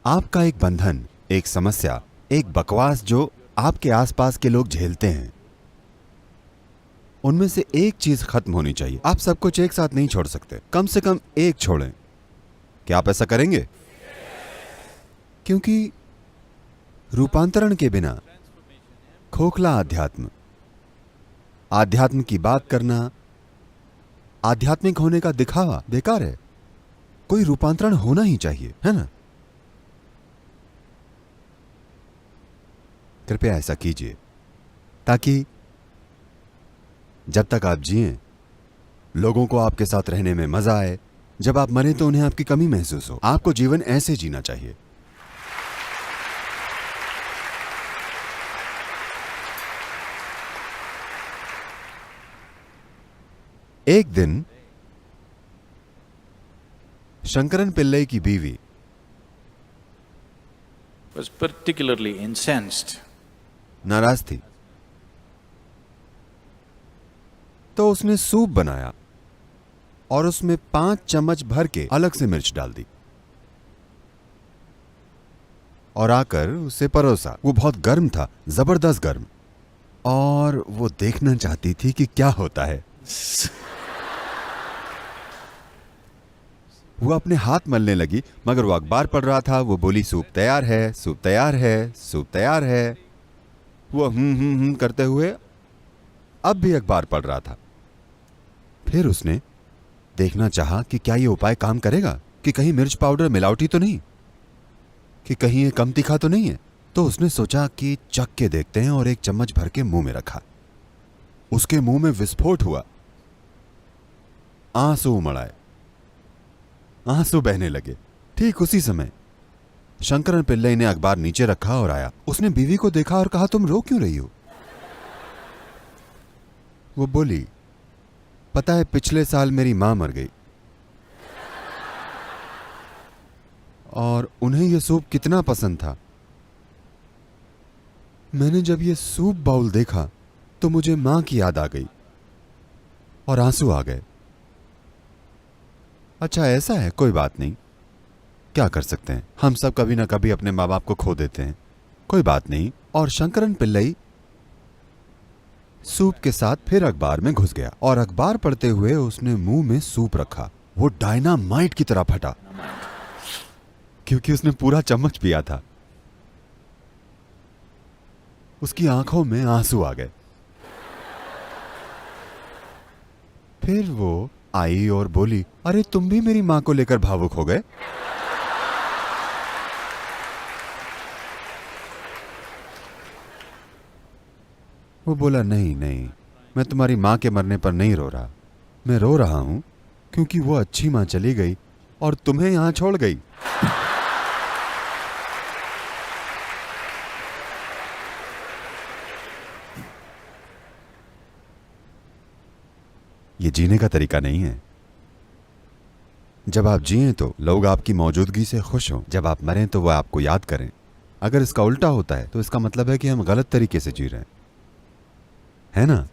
आपका एक बंधन, एक समस्या, एक बकवास जो आपके आसपास के लोग झेलते हैं, उनमें से एक चीज खत्म होनी चाहिए। आप सब कुछ एक साथ नहीं छोड़ सकते, कम से कम एक छोड़ें। क्या आप ऐसा करेंगे? क्योंकि रूपांतरण के बिना खोखला अध्यात्म, आध्यात्म की बात करना, आध्यात्मिक होने का दिखावा बेकार है। कोई रूपांतरण होना ही चाहिए, है ना? कृपया ऐसा कीजिए ताकि जब तक आप जिएं, लोगों को आपके साथ रहने में मजा आए। जब आप मरें तो उन्हें आपकी कमी महसूस हो। आपको जीवन ऐसे जीना चाहिए। एक दिन शंकरन पिल्लई की बीवी was particularly incensed. नाराज थी, तो उसने सूप बनाया और उसमें 5 चम्मच भर के अलग से मिर्च डाल दी और आकर उसे परोसा। वो बहुत गर्म था, जबरदस्त गर्म, और वो देखना चाहती थी कि क्या होता है। वो अपने हाथ मलने लगी, मगर वो अखबार पढ़ रहा था। वो बोली, सूप तैयार है, सूप तैयार है, सूप तैयार है। वो करते हुए अब भी अखबार पढ़ रहा था। फिर उसने देखना चाहा कि क्या ये उपाय काम करेगा, कि कहीं मिर्च पाउडर मिलावटी तो नहीं, कि कहीं ये कम तीखा तो नहीं है। तो उसने सोचा कि चख के देखते हैं, और 1 चम्मच भर के मुंह में रखा। उसके मुंह में विस्फोट हुआ, आंसू उमड़ आए, आंसू बहने लगे। ठीक उसी समय शंकरन पिल्लई ने अखबार नीचे रखा और आया। उसने बीवी को देखा और कहा, तुम रो क्यों रही हो? वो बोली, पता है पिछले साल मेरी मां मर गई और उन्हें यह सूप कितना पसंद था। मैंने जब यह सूप बाउल देखा तो मुझे मां की याद आ गई और आंसू आ गए। अच्छा ऐसा है, कोई बात नहीं, क्या कर सकते हैं, हम सब कभी ना कभी अपने माँ बाप को खो देते हैं, कोई बात नहीं। और शंकरन पिल्लई सूप के साथ फिर अखबार में घुस गया और अखबार पढ़ते हुए उसने मुंह में सूप रखा। वो डायनामाइट की तरह फटा, क्योंकि उसने पूरा चम्मच पिया था। उसकी आंखों में आंसू आ गए। फिर वो आई और बोली, अरे तुम भी मेरी मां को लेकर भावुक हो गए? वो बोला, नहीं नहीं, मैं तुम्हारी मां के मरने पर नहीं रो रहा। मैं रो रहा हूं क्योंकि वो अच्छी मां चली गई और तुम्हें यहां छोड़ गई। ये जीने का तरीका नहीं है। जब आप जिएं तो लोग आपकी मौजूदगी से खुश हों, जब आप मरें तो वह आपको याद करें। अगर इसका उल्टा होता है तो इसका मतलब है कि हम गलत तरीके से जी रहे हैं, है ना?